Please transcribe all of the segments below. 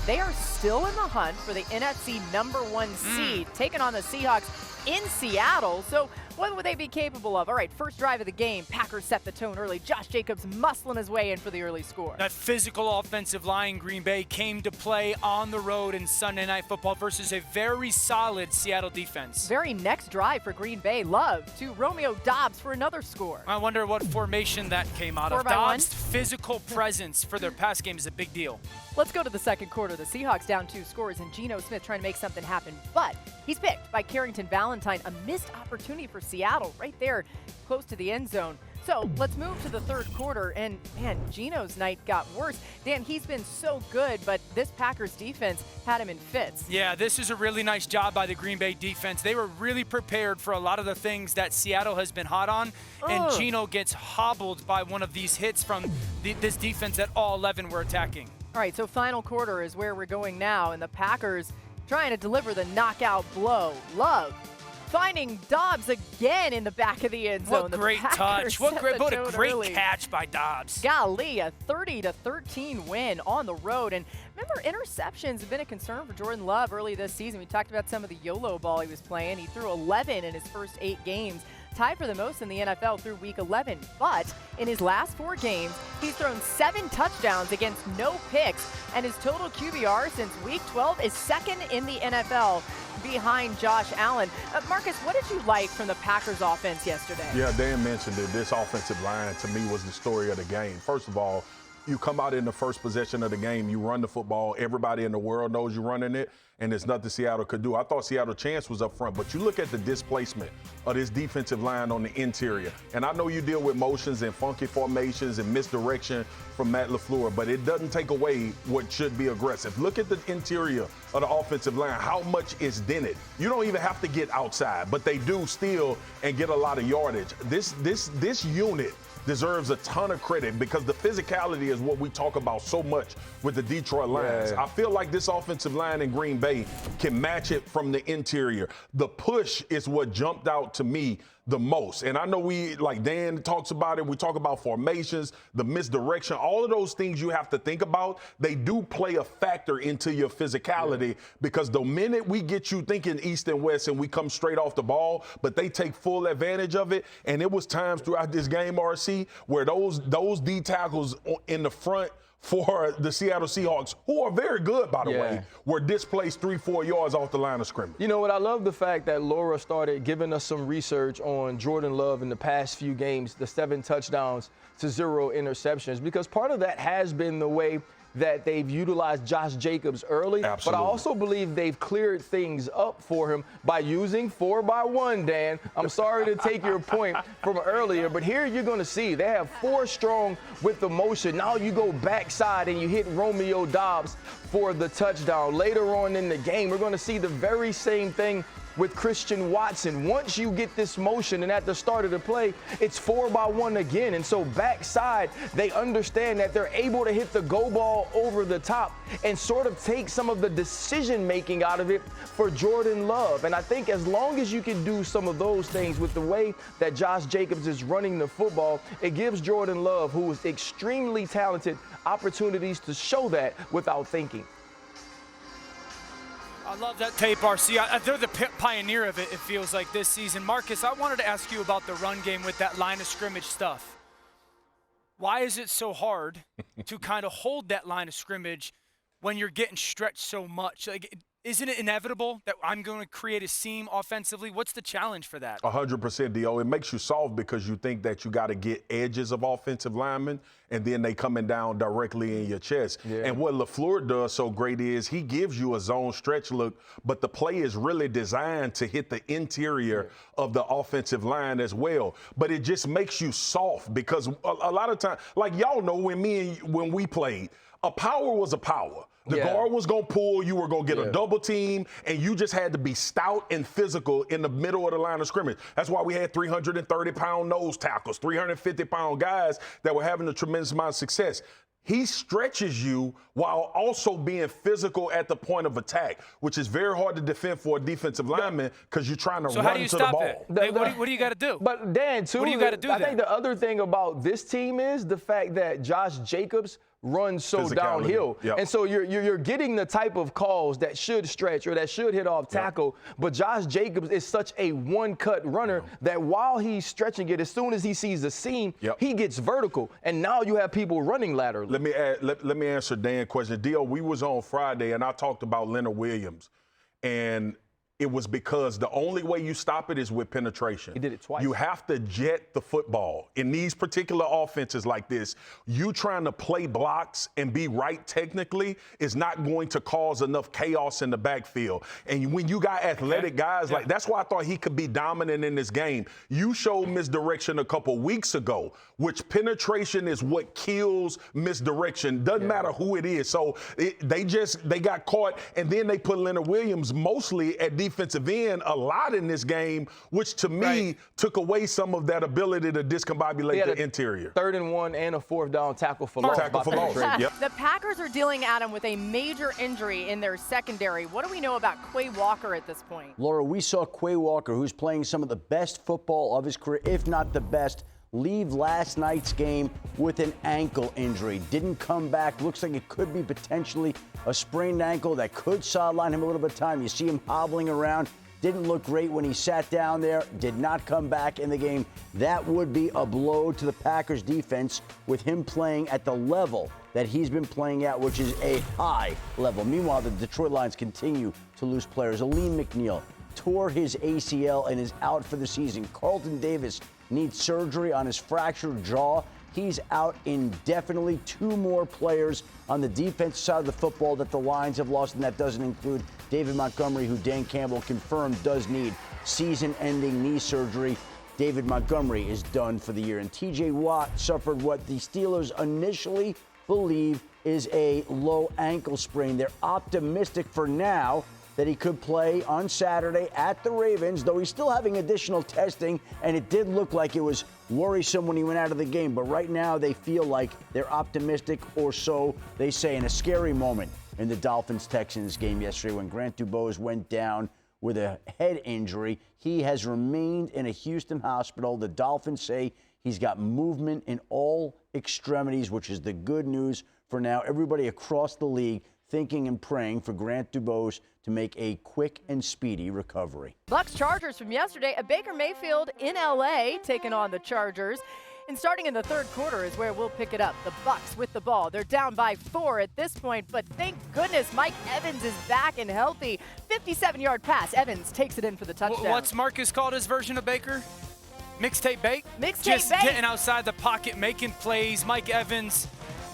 they are still in the hunt for the NFC #1 seed, taking on the Seahawks in Seattle. So what would they be capable of? All right, first drive of the game, Packers set the tone early. Josh Jacobs muscling his way in for the early score. That physical offensive line, Green Bay, came to play on the road in Sunday Night Football versus a very solid Seattle defense. Very next drive for Green Bay, Love to Romeo Doubs for another score. I wonder what formation that came out of. 4-by-1? Dobbs' physical presence for their pass game is a big deal. Let's go to the second quarter. The Seahawks down 2 scores, and Geno Smith trying to make something happen. But he's picked by Carrington Valentine, a missed opportunity for Seattle right there close to the end zone. So let's move to the third quarter, and man, Geno's night got worse. Dan, he's been so good, but this Packers defense had him in fits. Yeah, this is a really nice job by the Green Bay defense. They were really prepared for a lot of the things that Seattle has been hot on, and Geno gets hobbled by one of these hits from this defense that all 11 were attacking. All right, so final quarter is where we're going now, and the Packers trying to deliver the knockout blow. Love finding Dobbs again in the back of the end zone. What great touch. What a great catch by Dobbs. Golly, a 30-13 win on the road. And remember, interceptions have been a concern for Jordan Love early this season. We talked about some of the YOLO ball he was playing. He threw 11 in his first 8 games, tied for the most in the NFL through week 11. But in his last 4 games, he's thrown 7 touchdowns against no picks, and his total QBR since week 12 is second in the NFL behind Josh Allen. Marcus, what did you like from the Packers offense yesterday? Yeah, Dan mentioned it. This offensive line, to me, was the story of the game. First of all, you come out in the first possession of the game, you run the football, everybody in the world knows you're running it, and there's nothing Seattle could do. I thought Seattle's chance was up front, but you look at the displacement of this defensive line on the interior, and I know you deal with motions and funky formations and misdirection from Matt LaFleur, but it doesn't take away what should be aggressive. Look at the interior of the offensive line, how much is dented. You don't even have to get outside, but they do steal and get a lot of yardage. This unit deserves a ton of credit because the physicality is what we talk about so much with the Detroit Lions. Yeah. I feel like this offensive line in Green Bay can match it from the interior. The push is what jumped out to me the most. And I know like Dan talks about it, we talk about formations, the misdirection, all of those things you have to think about. They do play a factor into your physicality because the minute we get you thinking east and west and we come straight off the ball, but they take full advantage of it. And it was times throughout this game, RC, where those D tackles in the front for the Seattle Seahawks, who are very good, by the way, were displaced 3-4 yards off the line of scrimmage. You know what? I love the fact that Laura started giving us some research on Jordan Love in the past few games, the 7 touchdowns to 0 interceptions, because part of that has been the way that they've utilized Josh Jacobs early. Absolutely. But I also believe they've cleared things up for him by using 4-by-1, Dan. I'm sorry to take your point from earlier, but here you're going to see they have 4 strong with the motion. Now you go backside and you hit Romeo Doubs for the touchdown. Later on in the game, we're going to see the very same thing with Christian Watson. Once you get this motion and at the start of the play, it's 4-by-1 again. And so backside, they understand that they're able to hit the go ball over the top and sort of take some of the decision making out of it for Jordan Love. And I think as long as you can do some of those things with the way that Josh Jacobs is running the football, it gives Jordan Love, who is extremely talented, opportunities to show that without thinking. I love that tape, RC. They're the pioneer of it, it feels like, this season. Marcus, I wanted to ask you about the run game with that line of scrimmage stuff. Why is it so hard to kind of hold that line of scrimmage when you're getting stretched so much? Like, isn't it inevitable that I'm going to create a seam offensively? What's the challenge for that? 100%, D.O. It makes you soft because you think that you got to get edges of offensive linemen, and then they coming down directly in your chest. Yeah. And what LaFleur does so great is he gives you a zone stretch look, but the play is really designed to hit the interior of the offensive line as well. But it just makes you soft because a lot of times, like y'all know when we played, a power was a power. The guard was going to pull, you were going to get a double team, and you just had to be stout and physical in the middle of the line of scrimmage. That's why we had 330-pound nose tackles, 350-pound guys that were having a tremendous amount of success. He stretches you while also being physical at the point of attack, which is very hard to defend for a defensive lineman because you're trying to run to the ball. Hey, what do you got to do? But Dan, too, what do you got to do I think the other thing about this team is the fact that Josh Jacobs runs so downhill. Yep. And so you're getting the type of calls that should stretch or that should hit off tackle. Yep. But Josh Jacobs is such a one-cut runner that while he's stretching it, as soon as he sees the seam, he gets vertical. And now you have people running laterally. Let me answer Dan's question. Dio, we was on Friday, and I talked about Leonard Williams. And it was because the only way you stop it is with penetration. He did it twice. You have to jet the football. In these particular offenses like this, you trying to play blocks and be right technically is not going to cause enough chaos in the backfield. And when you got athletic guys, like that's why I thought he could be dominant in this game. You showed misdirection a couple weeks ago, which penetration is what kills misdirection. Doesn't matter who it is. So they got caught, and then they put Leonard Williams mostly at defensive end a lot in this game, which to me took away some of that ability to discombobulate the interior. 3rd and 1 and a 4th down tackle for loss. The Packers are dealing, Adam, with a major injury in their secondary. What do we know about Quay Walker at this point? Laura, we saw Quay Walker, who's playing some of the best football of his career, if not the best, leave last night's game with an ankle injury. Didn't come back. Looks like it could be potentially a sprained ankle that could sideline him a little bit of time. You see him hobbling around. Didn't look great when he sat down there. Did not come back in the game. That would be a blow to the Packers defense with him playing at the level that he's been playing at, which is a high level. Meanwhile, the Detroit Lions continue to lose players. Aleem McNeil tore his ACL and is out for the season. Carlton Davis needs surgery on his fractured jaw. He's out indefinitely. 2 more players on the defensive side of the football that the Lions have lost, and that doesn't include David Montgomery, who Dan Campbell confirmed does need season-ending knee surgery. David Montgomery is done for the year. And T.J. Watt suffered what the Steelers initially believe is a low ankle sprain. They're optimistic for now that he could play on Saturday at the Ravens, though he's still having additional testing, and it did look like it was worrisome when he went out of the game. But right now they feel like they're optimistic, or so they say, in a scary moment in the Dolphins-Texans game yesterday when Grant Dubose went down with a head injury. He has remained in a Houston hospital. The Dolphins say he's got movement in all extremities, which is the good news for now. Everybody across the league thinking and praying for Grant Dubose to make a quick and speedy recovery. Bucs Chargers from yesterday. A Baker Mayfield in L.A. taking on the Chargers. And starting in the 3rd quarter is where we'll pick it up. The Bucs with the ball. They're down by 4 at this point, but thank goodness Mike Evans is back and healthy. 57-yard pass. Evans takes it in for the touchdown. What's Marcus called his version of Baker? Mixtape bake? Just getting outside the pocket, making plays. Mike Evans,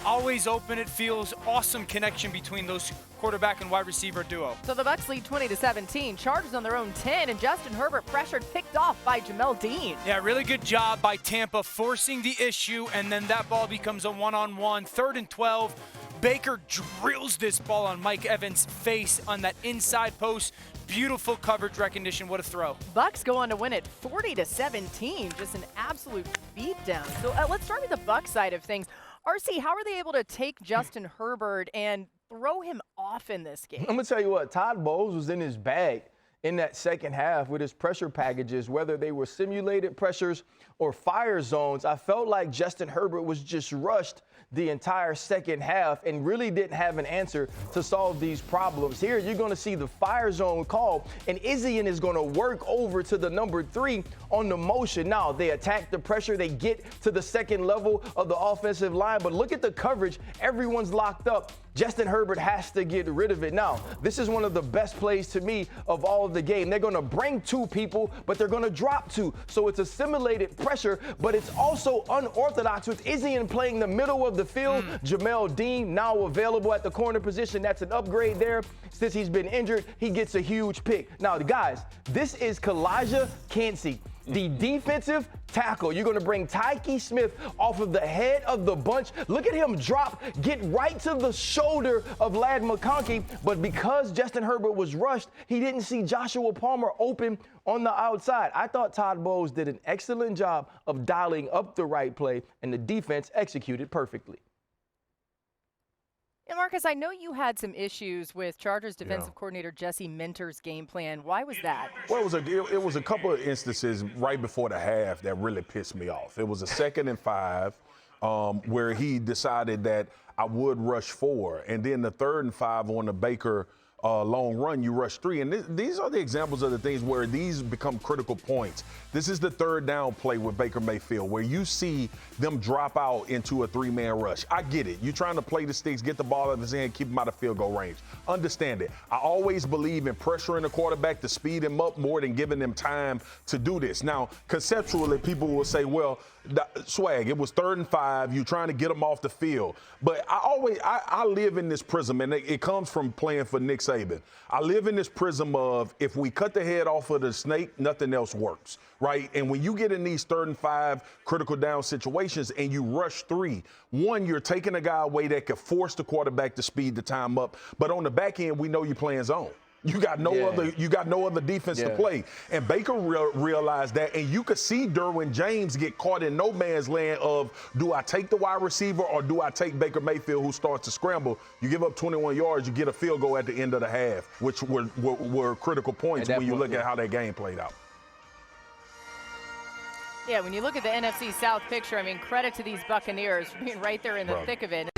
always open. It feels awesome connection between those quarterback and wide receiver duo. So the Bucs lead 20-17. Chargers on their own 10, and Justin Herbert pressured, picked off by Jamel Dean. Yeah, really good job by Tampa forcing the issue, and then that ball becomes a one-on-one. 3rd and 12. Baker drills this ball on Mike Evans' face on that inside post. Beautiful coverage recognition. What a throw. Bucs go on to win it 40-17. Just an absolute beatdown. So let's start with the Bucs side of things. RC, how are they able to take Justin Herbert and throw him off in this game? I'm going to tell you what, Todd Bowles was in his bag in that second half with his pressure packages, whether they were simulated pressures or fire zones. I felt like Justin Herbert was just rushed the entire second half and really didn't have an answer to solve these problems. Here, you're going to see the fire zone call, and Izzian is going to work over to the number 3 on the motion. Now, they attack the pressure. They get to the second level of the offensive line, but look at the coverage. Everyone's locked up. Justin Herbert has to get rid of it. Now, this is one of the best plays to me of all of the game. They're going to bring 2 people, but they're going to drop 2. So it's a simulated pressure, but it's also unorthodox with Izzian playing the middle of the field. Jamel Dean now available at the corner position. That's an upgrade there. Since he's been injured, he gets a huge pick. Now, guys, this is Kalijah Kancey, the defensive tackle. You're going to bring Tyke Smith off of the head of the bunch. Look at him drop, get right to the shoulder of Ladd McConkey. But because Justin Herbert was rushed, he didn't see Joshua Palmer open on the outside. I thought Todd Bowles did an excellent job of dialing up the right play, and the defense executed perfectly. And Marcus, I know you had some issues with Chargers defensive coordinator Jesse Minter's game plan. Why was that? Well, it was a couple of instances right before the half that really pissed me off. It was a 2nd and 5. where he decided that I would rush 4. And then the 3rd and 5 on the Baker long run, you rush 3. And these are the examples of the things where these become critical points. This is the 3rd down play with Baker Mayfield, where you see them drop out into a 3-man rush. I get it. You're trying to play the sticks, get the ball out of his hand, keep him out of field goal range. Understand it. I always believe in pressuring the quarterback to speed him up more than giving them time to do this. Now, conceptually, people will say, well, Swag, it was 3rd and 5. You're trying to get them off the field. But I live in this prism, and it comes from playing for Nick Saban. I live in this prism of if we cut the head off of the snake, nothing else works, right? And when you get in these 3rd and 5 critical down situations and you rush 3, one, you're taking a guy away that could force the quarterback to speed the time up. But on the back end, we know you're playing zone. You got no other defense to play. And Baker realized that, and you could see Derwin James get caught in no man's land of, do I take the wide receiver or do I take Baker Mayfield, who starts to scramble? You give up 21 yards, you get a field goal at the end of the half, which were critical points when you look at how that game played out. Yeah, when you look at the NFC South picture, I mean, credit to these Buccaneers for being right there in the thick of it.